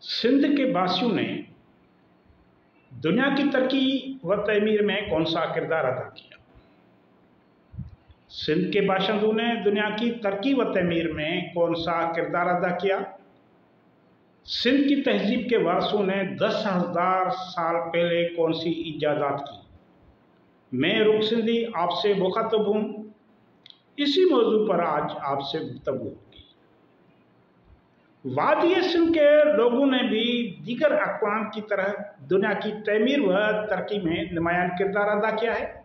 सिंध के वासियों ने दुनिया की तरक्की व तमीर में कौन सा किरदार अदा किया? सिंध के बाशिंदों ने दुनिया की तरक्की व तमीर में कौन सा किरदार अदा किया? सिंध की तहजीब के वारसों ने 10,000 साल पहले कौन सी इजादात की? मैं रुख सिंधी आपसे मुखातब हूँ। इसी मौजू पर आज आपसे गुफ्तगू होगी। वादी सिंध के लोगों ने भी दीगर अक़वाम की तरह दुनिया की तमीर व तरक्की में नुमायां किरदार अदा किया है।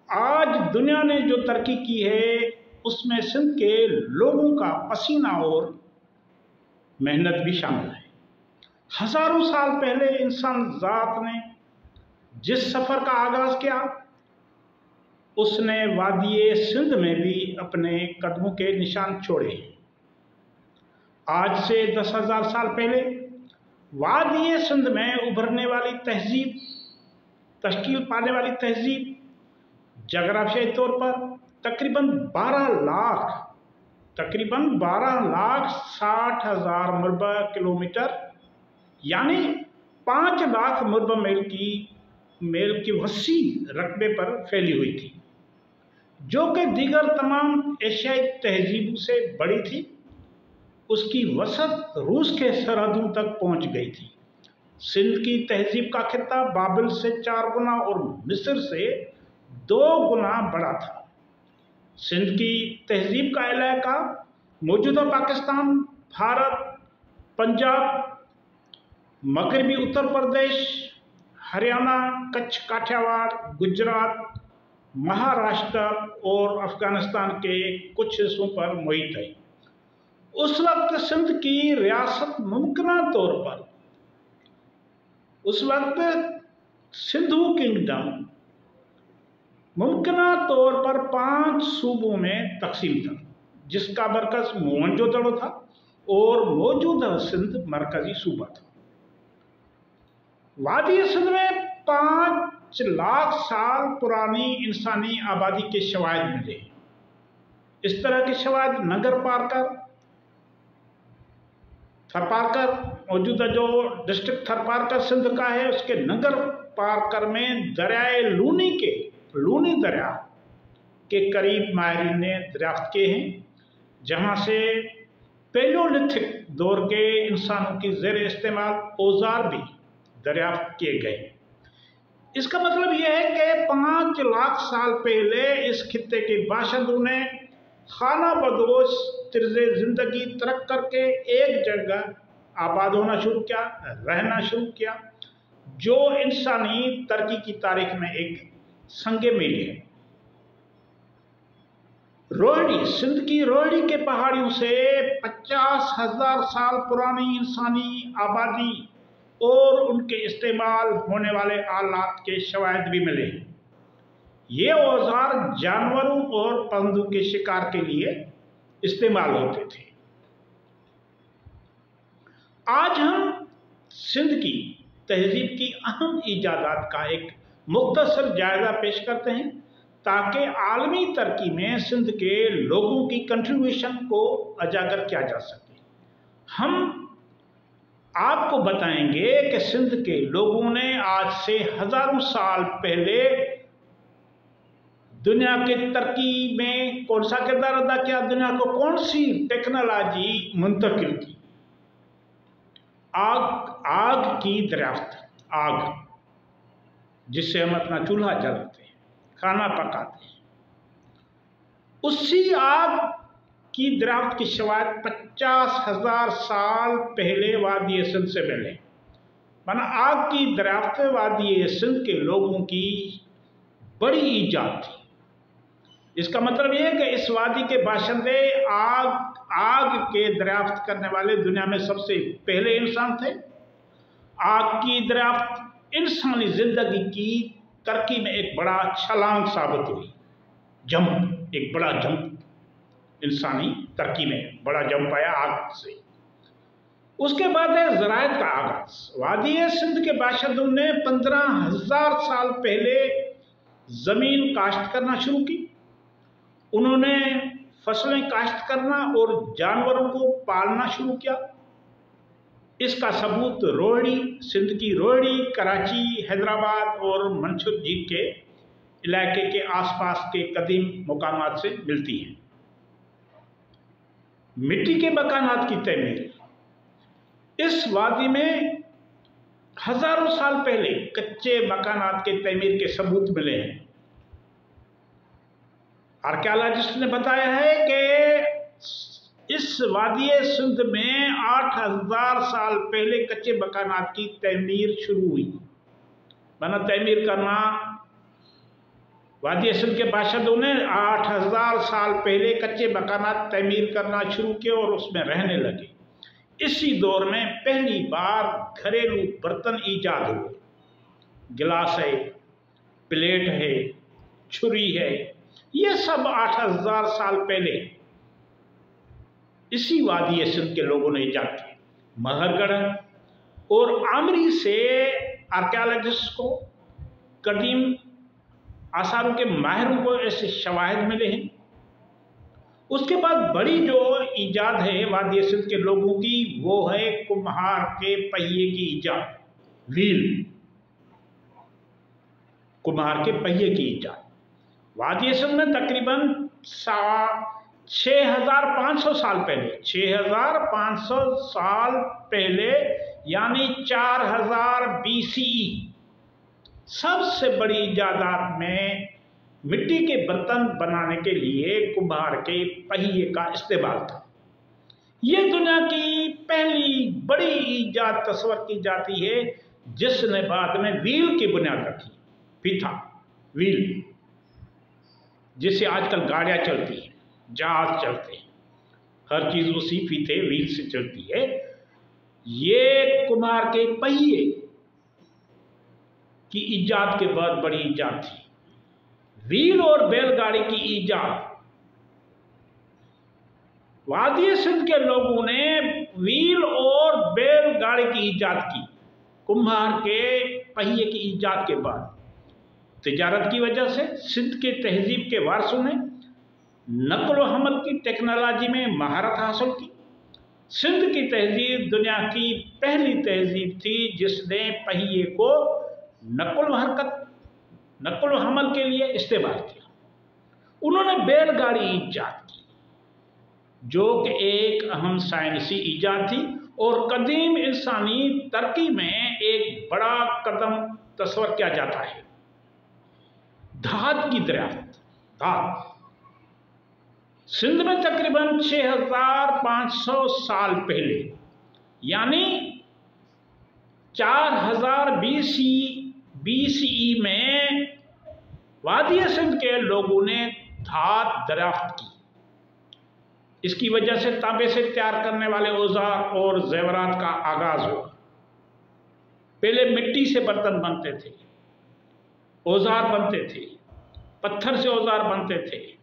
आज दुनिया ने जो तरक्की की है उसमें सिंध के लोगों का पसीना और मेहनत भी शामिल है। हजारों साल पहले इंसान ज़ात ने जिस सफ़र का आगाज़ किया उसने वादी सिंध में भी अपने कदमों के निशान छोड़े। आज से 10,000 साल पहले वादी सिंध में उभरने वाली तहजीब, तश्कील पाने वाली तहजीब जगराफियाई तौर पर तकरीबन 12,60,000 मुरबा किलोमीटर यानी 5 लाख मुरबा मील की वसी रकबे पर फैली हुई थी, जो कि दीगर तमाम एशियाई तहजीबों से बड़ी थी। उसकी वसत रूस के सरहदों तक पहुंच गई थी। सिंध की तहजीब का खित्ता बाबिल से 4 गुना और मिस्र से 2 गुना बड़ा था। सिंध की तहजीब का इलाका मौजूदा पाकिस्तान, भारत, पंजाब, मगरबी उत्तर प्रदेश, हरियाणा, कच्छ, काठियावाड़, गुजरात, महाराष्ट्र और अफगानिस्तान के कुछ हिस्सों पर मुहित है। उस वक्त सिंध की रियासत सिंधु किंगडम मुमकिना तौर पर 5 सूबों में तकसीम था, जिसका मरकज मोहनजोदड़ो था और मौजूदा सिंध मरकजी सूबा था। वादी सिंध में 5 लाख साल पुरानी इंसानी आबादी के शवाहिद मिले। इस तरह के शवाहिद नगर पारकर थरपारकर, मौजूदा जो डिस्ट्रिक्ट थरपारकर सिंध का है उसके नगर पारकर में दरियाए लूनी दरिया के करीब माहिरीन ने दरियाफ्त किए हैं, जहाँ से पैलियोलिथिक दौर के इंसानों की ज़ेर इस्तेमाल औजार भी दरियाफ्त किए गए। इसका मतलब यह है कि 5 लाख साल पहले इस खित्ते के बाशिंदों ने खाना बदोश तर्ज़े ज़िंदगी तरक करके एक जगह आबाद होना शुरू किया, रहना शुरू किया, जो इंसानी तरक्की की तारीख में एक संगे मील है। रोहिणी, सिंध की रोहिणी के पहाड़ियों से 50,000 साल पुरानी इंसानी आबादी और उनके इस्तेमाल होने वाले आलात के शवाहिद भी मिले हैं। ये औजार जानवरों और परिंदों के शिकार के लिए इस्तेमाल होते थे। आज हम सिंध की तहजीब की अहम इजादात का एक मुख्तसर जायजा पेश करते हैं, ताकि आलमी तरक्की में सिंध के लोगों की कंट्रीब्यूशन को उजागर किया जा सके। हम आपको बताएंगे कि सिंध के लोगों ने आज से हजारों साल पहले दुनिया की तरक्की में कौन सा किरदार अदा किया, दुनिया को कौन सी टेक्नोलॉजी मुंतकिल की। आग की दरियाफ्त, आग जिससे हम अपना चूल्हा जलाते हैं, खाना पकाते हैं, उसी आग की दरियाफ्त की शवाहिद 50,000 साल पहले वादी सिंध से मिले। माना आग की दरियाफ्त वादी सिंध के लोगों की बड़ी ईजाद थी। इसका मतलब यह है कि इस वादी के बाशिंदे आग के दरियाफ्त करने वाले दुनिया में सबसे पहले इंसान थे। आग की दरियाफ्त इंसानी जिंदगी की तरक्की में एक बड़ा छलांग साबित हुई। एक बड़ा जंप, इंसानी तरक्की में बड़ा जंप आया आग से। उसके बाद है ज़राअत का आगाज। वादी सिंध के बाशिंदों ने 15,000 साल पहले जमीन काश्त करना शुरू की। उन्होंने फसलें काश्त करना और जानवरों को पालना शुरू किया। इसका सबूत रोहड़ी, सिंध की रोहड़ी, कराची, हैदराबाद और मंसूर झील के इलाके के आसपास के कदीम मुकामात से मिलती है। मिट्टी के मकानात की तमीर। इस वादी में हजारों साल पहले कच्चे मकानात के तमीर के सबूत मिले हैं। आर्कियोलॉजिस्ट ने बताया है कि इस वादी सिंध में 8000 साल पहले कच्चे मकानात की तमीर शुरू हुई। माना तमीर करना, वादी सिंध के बाशिंदों ने 8000 साल पहले कच्चे मकानात तमीर करना शुरू किए और उसमें रहने लगे। इसी दौर में पहली बार घरेलू बर्तन ईजाद हुए। गिलास है, प्लेट है, छुरी है, ये सब 8000 साल पहले इसी वादी सिंध के लोगों ने ईजाद किए। महरगढ़ और आमरी से आर्कियोलॉजिस्ट को, कदीम आसारों के माहिरों को ऐसे शवाहिद मिले हैं। उसके बाद बड़ी जो ईजाद है वादी सिंध के लोगों की, वो है कुम्हार के पहिए की ईजाद, व्हील, कुम्हार के पहिए की ईजाद। वादी सिंध में तकरीबन 6500 साल पहले, 6500 साल पहले यानी 4000 BCE सबसे बड़ी ईजादात में मिट्टी के बर्तन बनाने के लिए कुम्हार के पहिए का इस्तेमाल था। ये दुनिया की पहली बड़ी ईजाद तस्वर की जाती है जिसने बाद में व्हील की बुनियाद रखी। फीता, व्हील, जिससे आजकल गाड़ियां चलती हैं, जहाज चलते हैं, हर चीज उसी फीते, व्हील से चलती है। ये कुम्हार के पहिए की ईजाद के बाद बड़ी ईजाद थी। व्हील और बैलगाड़ी की ईजाद, वादी सिंध के लोगों ने व्हील और बैलगाड़ी की ईजाद की कुम्हार के पहिए की ईजाद के बाद। तिजारत की वजह से सिंध के तहजीब के वारसों ने नक्ल व हमल की टेक्नोलॉजी में महारत हासिल की। सिंध की तहजीब दुनिया की पहली तहजीब थी जिसने पहिए को नक्ल व हमल के लिए इस्तेमाल किया। उन्होंने बैलगाड़ी ईजाद की जो कि एक अहम साइंसी ईजाद थी और कदीम इंसानी तरक्की में एक बड़ा कदम तस्वर किया जाता है। धात की दरियाफ्त। धात सिंध में तकरीबन 6500 साल पहले यानी 4000 BCE में वादी सिंध के लोगों ने धात दरियाफ्त की। इसकी वजह से तांबे से तैयार करने वाले औजार और जेवरात का आगाज हुआ। पहले मिट्टी से बर्तन बनते थे, औजार बनते थे, पत्थर से औजार बनते थे।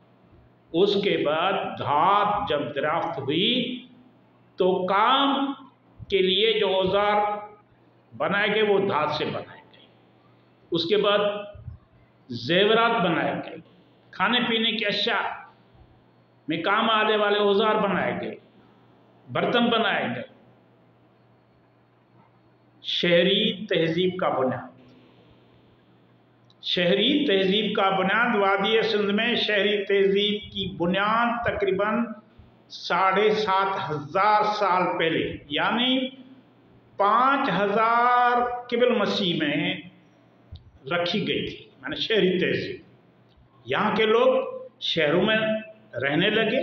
उसके बाद धात जब दरियाफ्त हुई तो काम के लिए जो औजार बनाए गए वो धात से बनाए गए। उसके बाद जेवरात बनाए गए, खाने पीने की अशिया में काम आने वाले औजार बनाए गए, बर्तन बनाए गए। शहरी तहजीब का बुनियाद। शहरी तहजीब का बुनियाद वादी सिंध में शहरी तहजीब की बुनियाद तकरीबन 7500 साल पहले यानी 5000 क़िबल मसीह में रखी गई थी। माने शहरी तहजीब, यहाँ के लोग शहरों में रहने लगे।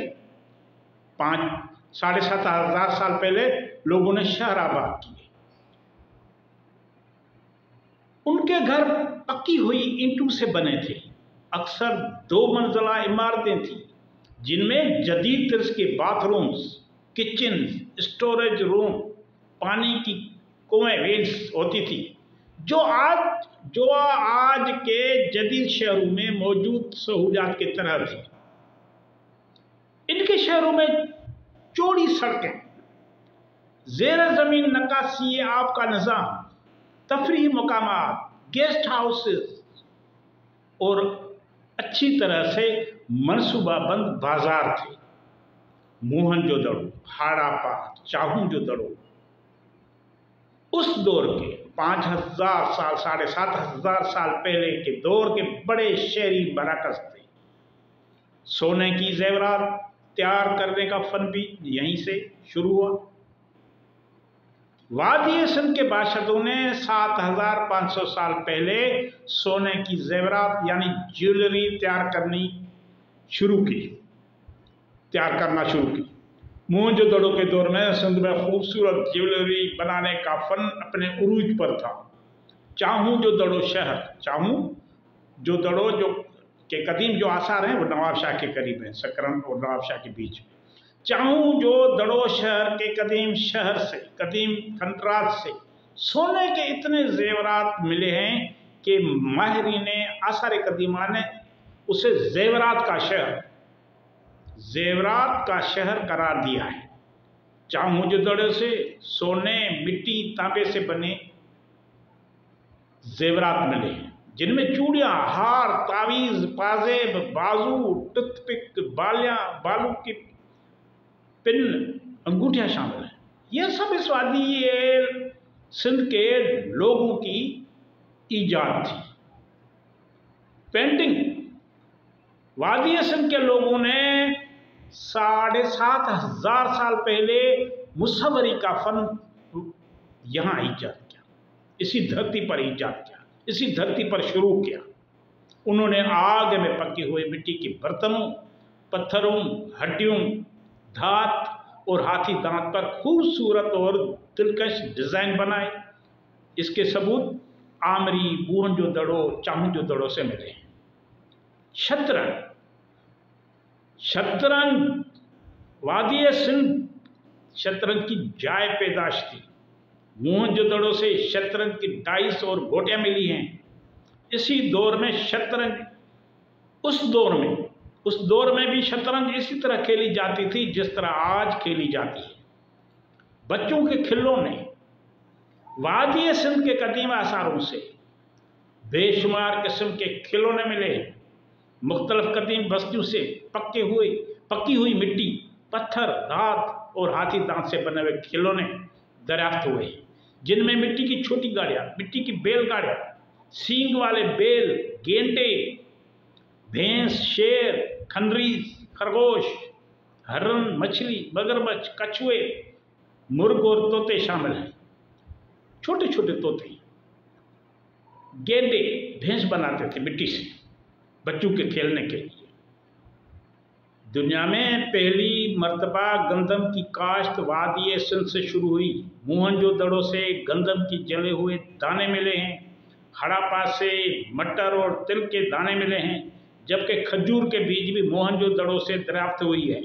7500 साल पहले लोगों ने शहर आबाद किए। उनके घर पक्की हुई ईंटों से बने थे। अक्सर 2 मंजिला इमारतें थीं जिनमें जदीद तर्ज के बाथरूम्स, किचन, स्टोरेज रूम, पानी की कुएं, वेल्स होती थी जो आज के जदीद शहरों में मौजूद सहूलियात की तरह थी। इनके शहरों में चौड़ी सड़कें, ज़ेर ज़मीन नक्काशी आब का निज़ाम, तफरीही मकामात, गेस्ट हाउसेस और अच्छी तरह से मनसूबाबंद बाजार थे। मोहनजोदड़ो, हाड़ापा, चाहुंजोदड़ो, उस दौर के 5000 साल 7500 साल पहले के दौर के बड़े शहरी मराकज थे। सोने की जेवरात तैयार करने का फन भी यहीं से शुरू हुआ। वादी सिंध के बादशाहों ने 7500 साल पहले सोने की जेवरात यानी ज्वेलरी तैयार करना शुरू की। मोहनजोदड़ो के दौर में सिंध में खूबसूरत ज्वेलरी बनाने का फन अपने उरूज पर था। चाहूजोदड़ो जो के कदीम जो आसार हैं वो नवाबशाह के करीब हैं, सकरन और नवाबशाह के बीच में। चाहूजोदड़ो शहर के कदीम खंडरात से सोने के इतने जेवरात मिले हैं कि माहिरीन आसार कदीमा ने उसे जेवरात का शहर करार दिया है। चाहूजोदड़ो से सोने, मिट्टी, तांबे से बने जेवरात मिले हैं, जिनमें चूड़ियां, हार, तावीज, पाजेब, बाजू, टूथपिक, बालू की पिन, अंगूठियां शामिल हैं। यह सब इस वादी सिंध के लोगों की ईजाद थी। पेंटिंग, वादी सिंध के लोगों ने 7500 साल पहले मुसव्वरी का फन यहाँ ईजाद किया, इसी धरती पर ईजाद किया, इसी धरती पर शुरू किया। उन्होंने आग में पके हुए मिट्टी के बर्तनों, पत्थरों, हड्डियों, धात और हाथी दांत पर खूबसूरत और दिलकश डिजाइन बनाए। इसके सबूत आमरी, मोहनजोदड़ो, चाहूजोदड़ो से मिले हैं। शतरंज वादी सिंध शतरंज की जाय पैदाश थी। मोहनजोदड़ो से शतरंज की डाइस और गोटियां मिली हैं। इसी दौर में शतरंज उस दौर में भी शतरंज इसी तरह खेली जाती थी जिस तरह आज खेली जाती है। बच्चों के खिलौने, वादी सिंध के कदीम आसारों से बेशुमार किस्म के खिलौने मिले। मुख्तलिफ कदीम बस्तियों से पकी हुई मिट्टी, पत्थर, धात और हाथी दांत से बने हुए खिलौने दरियाफ्त हुए, जिनमें मिट्टी की छोटी गाड़ियाँ, मिट्टी की बैलगाड़ियाँ, सींग वाले बैल, गेंटे, भैंस, शेर, खनरीज, खरगोश, हरण, मछली, मगरमच्छ, कछुए, मुर्ग और तोते शामिल हैं। छोटे छोटे तोते, गेंडे, भैंस बनाते थे मिट्टी से बच्चों के खेलने के लिए। दुनिया में पहली मर्तबा गंदम की काश्त वादी सिंध से शुरू हुई। मोहनजोदड़ो से गंदम की जले हुए दाने मिले हैं। हड़प्पा से मटर और तिल के दाने मिले हैं, जबकि खजूर के बीज भी मोहनजोदड़ो से दरियाफ्त हुई है।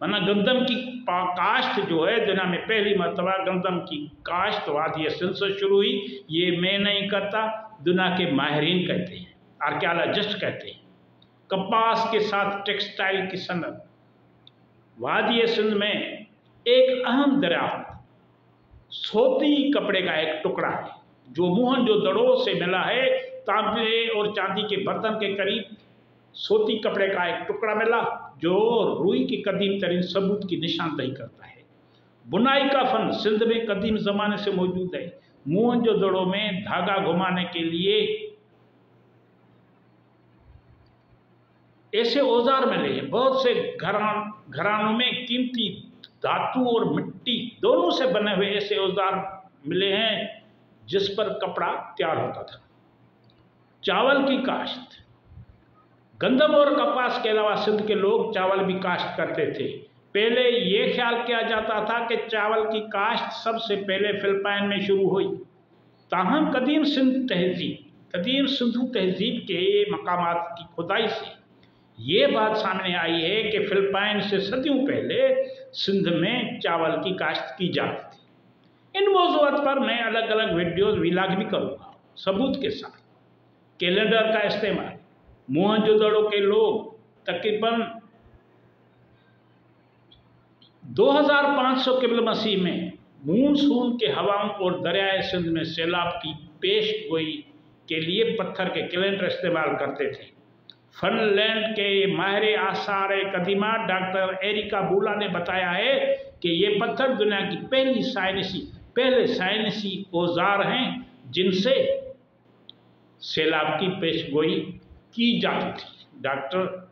वरना गंदम की काश्त जो है दुनिया में पहली मर्तबा गंदम की काश्त वादी सिंध से शुरू हुई। ये मैं नहीं कहता, दुनिया के माहिरीन कहते हैं, आर्कियोलॉजिस्ट कहते हैं। कपास के साथ टेक्सटाइल की सनत, वादी सिंध में एक अहम दरियाफ्त सोती कपड़े का एक टुकड़ा है जो मोहनजोदड़ो से मिला है। तांबे और चांदी के बर्तन के करीब सोती कपड़े का एक टुकड़ा मिला जो रुई की कदीम तरीन सबूत की निशानदही करता है। बुनाई का फन सिंध में कदीम जमाने से मौजूद है। मोहनजोदड़ो में धागा घुमाने के लिए ऐसे औजार मिले हैं। बहुत से घरानों में कीमती धातु और मिट्टी दोनों से बने हुए ऐसे औजार मिले हैं जिस पर कपड़ा तैयार होता था। चावल की काश्त, गंदम और कपास के अलावा सिंध के लोग चावल भी काश्त करते थे। पहले ये ख्याल किया जाता था कि चावल की काश्त सबसे पहले फिलिपाइन में शुरू हुई। ताहम कदीम सिंधु तहजीब के मकामात की खुदाई से ये बात सामने आई है कि फिलिपाइन से सदियों पहले सिंध में चावल की काश्त की जाती थी। इन मौज़ूआत पर मैं अलग अलग वीडियोज़ व्लॉग भी करूँगा सबूत के साथ। कैलेंडर का इस्तेमाल, मोहनजोदड़ो के लोग तकरीबन 2500 क़ब्ल मसीह में मानसून के हवाओं और दरियाए सिंध में सैलाब की पेश गोई के लिए पत्थर के कैलेंडर इस्तेमाल करते थे। फिनलैंड के माहिर आसार कदीमा डॉक्टर एरिका बुला ने बताया है कि ये पत्थर दुनिया की पहली साइंसी पहले साइंसी औजार हैं जिनसे सैलाब की पेशगोई की जाती थी। डॉक्टर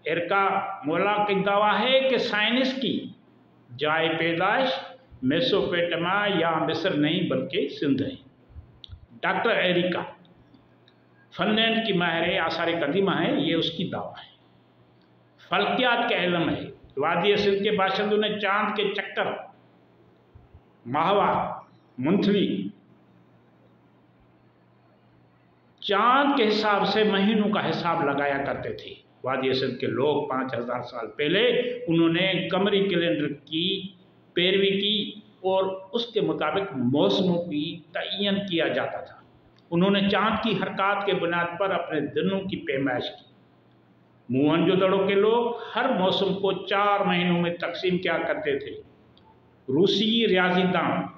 एरका मोला का दावा है कि साइंस की जाए पैदाइश मेसोपोटामिया या मिस्र नहीं बल्कि सिंध है। डॉक्टर एरिका फिनलैंड की माहिर आसार कदीमा है, ये उसकी दावा है। फल्कियात का इल्म है। वादी सिंध के बाशिंदों ने चांद के चक्कर, माहवार, मंथली, चांद के हिसाब से महीनों का हिसाब लगाया करते थे। वादी सिंध के लोग 5000 साल पहले उन्होंने कमरी कैलेंडर की पैरवी की और उसके मुताबिक मौसमों की तयन किया जाता था। उन्होंने चांद की हरकत के बुनियाद पर अपने दिनों की पैमाइश की। मोहनजोदड़ो के लोग हर मौसम को 4 महीनों में तकसीम किया करते थे। रूसी रियाजीदान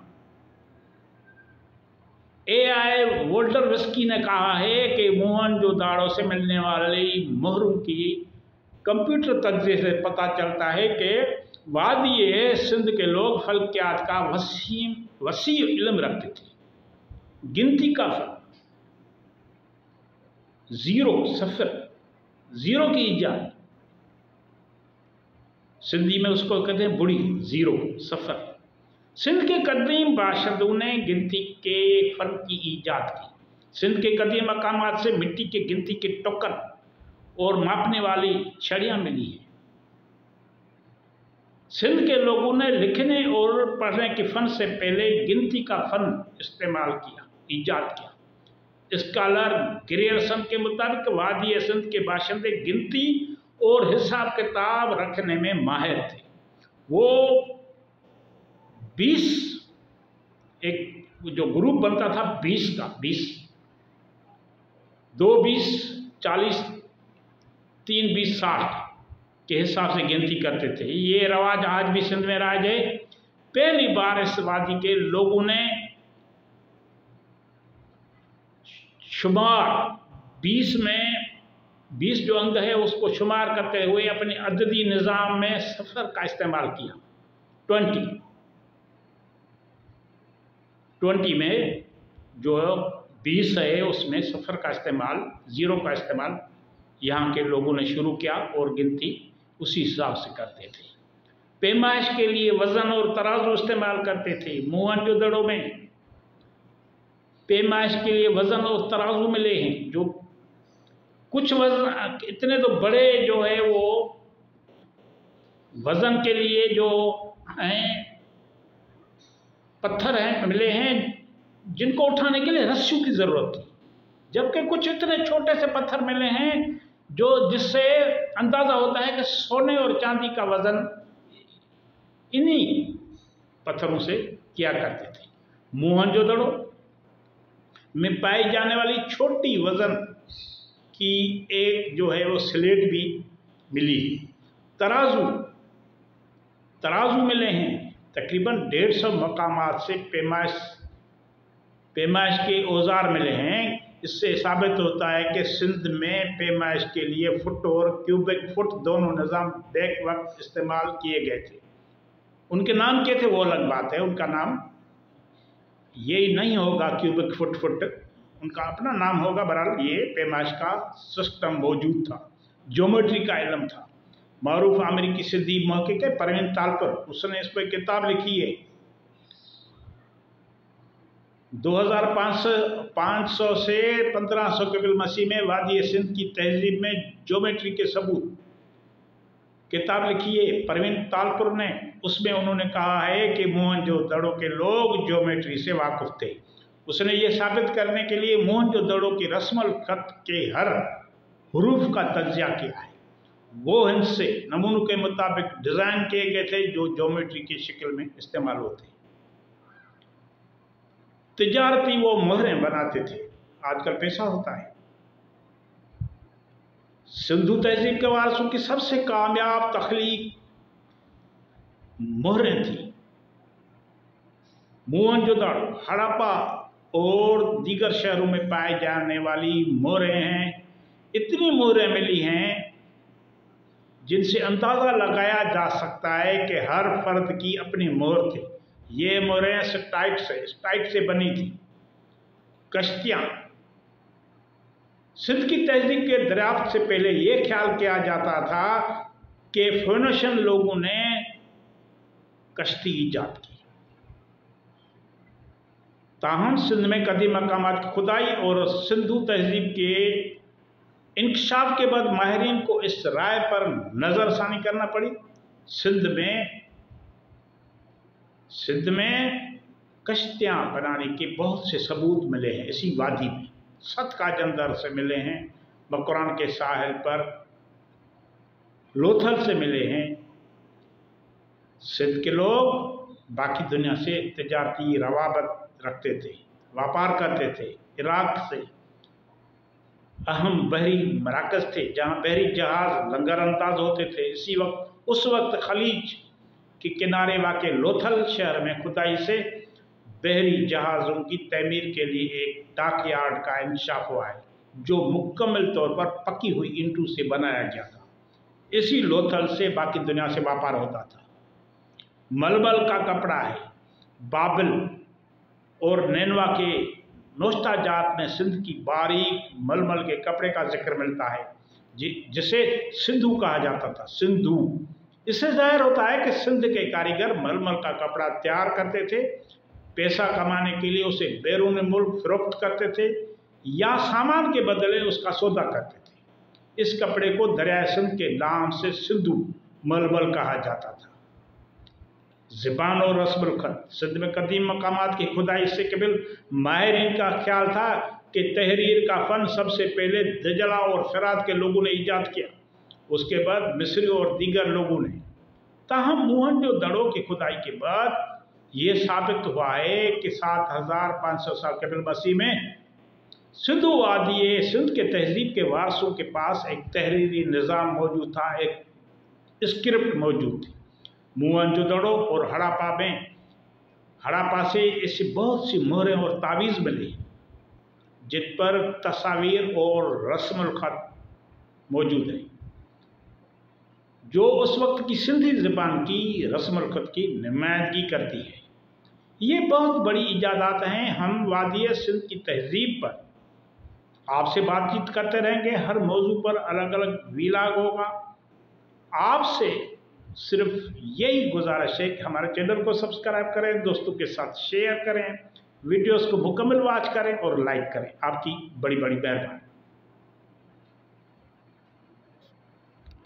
AI वोल्डरविस्की ने कहा है कि मोहनजोदड़ो से मिलने वाली मोहरों की कंप्यूटर तज्ज़िये से पता चलता है कि वादी सिंध के लोग फल्कियात का वसी इल्म रखते थे। गिनती का फल, जीरो की इजाद, सिंधी में उसको कहते हैं बुड़ी, जीरो, सफर। सिंध के कदीम बाशिंदों ने गिनती के फन की ईजाद की। सिंध के कदीम मकामात से मिट्टी के गिनती के टोकन और मापने वाली छड़ियाँ मिली हैं। सिंध के लोगों ने लिखने और पढ़ने के फन से पहले गिनती का फन इस्तेमाल किया, ईजाद किया। स्कॉलर ग्रियर्सन के मुताबिक वादी सिंध के बाशिंदे गिनती और हिसाब किताब रखने में माहिर थे। वो 20 एक जो ग्रुप बनता था 20 का, 2 20 40 3 20 60 के हिसाब से गिनती करते थे। ये रवाज आज भी सिंध में राज है। पहली बार इस वादी के लोगों ने शुमार 20 जो अंग है उसको शुमार करते हुए अपने अददी निज़ाम में सफ़र का इस्तेमाल किया। 20 में जो 20 है उसमें सफ़र का इस्तेमाल, ज़ीरो का इस्तेमाल यहाँ के लोगों ने शुरू किया और गिनती उसी हिसाब से करते थे। पैमाइश के लिए वज़न और तराजू इस्तेमाल करते थे। मोहनजोदड़ो में पैमाइश के लिए वज़न और तराजू मिले हैं। जो कुछ वज़न इतने तो बड़े जो है वो वज़न के लिए जो हैं पत्थर हैं मिले हैं जिनको उठाने के लिए रस्सियों की ज़रूरत थी, जबकि कुछ इतने छोटे से पत्थर मिले हैं जो जिससे अंदाज़ा होता है कि सोने और चांदी का वज़न इन्हीं पत्थरों से किया करते थे। मोहनजोदड़ो में पाई जाने वाली छोटी वज़न की एक जो है वो स्लेट भी मिली है। तराजू मिले हैं। तकरीबन 150 मकामात से पैमाइश के औजार मिले हैं। इससे साबित होता है कि सिंध में पैमाइश के लिए फुट और क्यूबिक फुट दोनों निज़ाम बैक वक्त इस्तेमाल किए गए थे। उनके नाम क्या थे वो अलग बात है, उनका नाम यही नहीं होगा क्यूबिक फुट, उनका अपना नाम होगा। बहरहाल ये पैमाइश का सिस्टम मौजूद था, ज्योमेट्री का इल्म था। मारूफ अमेरिकी सिंधी महक़िक़ है परवीन तालपुर, उसने इस पर किताब लिखी है। 2500 से 1500 कबील मसीह में वादी सिंध की तहजीब में ज्योमेट्री के सबूत किताब लिखी है परवीन तालपुर ने। उसमें उन्होंने कहा है कि मोहनजोदड़ो के लोग ज्योमेट्री से वाकिफ थे। उसने ये साबित करने के लिए मोहनजोदड़ो की रस्मल खत के हर हरूफ का तज्ज़िया किया है। वो हिंद से नमूनों के मुताबिक डिज़ाइन किए गए थे जो ज्योमेट्री की शक्ल में इस्तेमाल होते। तिजारती वो मोहरें बनाते थे, आजकल पैसा होता है। सिंधु तहजीब के वारसों की सबसे कामयाब तख्लीक मोहरें थी। मोहनजोदड़ो, हड़प्पा और दीगर शहरों में पाए जाने वाली मोहरें हैं। इतनी मोहरें मिली हैं जिनसे अंदाज़ा लगाया जा सकता है कि हर फर्द की अपनी मोहर थी। ये मोरें स्टाइट से बनी थी। कश्तियाँ, सिंध की तहजीब के दरियाफ्त से पहले ये ख्याल किया जाता था कि फोनिशियन लोगों ने कश्ती ईजाद की। ताहम सिंध में कदीम मकामात की खुदाई और सिंधु तहजीब के इंकशाफ के बाद माहिरीन को इस राय पर नज़रसानी करना पड़ी। सिंध में कश्तियाँ बनाने के बहुत से सबूत मिले हैं। इसी वादी में सत का जंदर से मिले हैं, बकरान के साहिल पर लोथल से मिले हैं। सिंध के लोग बाकी दुनिया से तिजारती रवाबत रखते थे, व्यापार करते थे। इराक से अहम बहरी मराकज़ थे जहाँ बहरी जहाज़ लंगर अंदाज होते थे। उस वक्त खलीज के किनारे वाक़े लोथल शहर में खुदाई से बहरी जहाज़ों की तमीर के लिए एक डाक यार्ड का इंकशाफ हुआ है, जो मुकम्मल तौर पर पकी हुई ईंटों से बनाया गया था। इसी लोथल से बाकी दुनिया से व्यापार होता था। मलमल का कपड़ा है। बाबिल और नैनवा के नोश्ताजात में सिंध की बारीक मलमल के कपड़े का जिक्र मिलता है, जिसे सिंधु कहा जाता था। सिंधु, इससे जाहिर होता है कि सिंध के कारीगर मलमल का कपड़ा तैयार करते थे, पैसा कमाने के लिए उसे बैरून मुल्क फरोख्त करते थे या सामान के बदले उसका सौदा करते थे। इस कपड़े को दरियाए सिंध के नाम से सिंधु मलमल कहा जाता था। ज़बान और रस्मुल खत, सिंध में कदीम मकामात की खुदाई से कबिल माहिरीन का ख्याल था कि तहरीर का फ़न सबसे पहले दजला और फ़रात के लोगों ने ईजाद किया, उसके बाद मिस्री और दीगर लोगों ने। ताहम मोहनजोदड़ो की खुदाई के बाद ये साबित हुआ है कि 7500 साल कबल मसीह में सिंधु वादी सिंध के तहजीब के वारसों के पास एक तहरीरी निज़ाम मौजूद था, एक स्क्रिप्ट मौजूद थी। मोहनजोदड़ो और हड़प्पा से ऐसी बहुत सी मोहरें और तावीज़ मिली जिन पर तस्वीर और रस्मुल खत मौजूद है, जो उस वक्त की सिंधी ज़बान की रस्मुल खत की नुमाइंदगी करती है। ये बहुत बड़ी इजादात हैं। हम वादी सिंध की तहजीब पर आपसे बातचीत करते रहेंगे। हर मौजू पर अलग अलग वीलाग होगा। आपसे सिर्फ यही गुजारिश है कि हमारे चैनल को सब्सक्राइब करें, दोस्तों के साथ शेयर करें, वीडियोस को मुकम्मल वॉच करें और लाइक करें। आपकी बड़ी बड़ी मेहरबानी।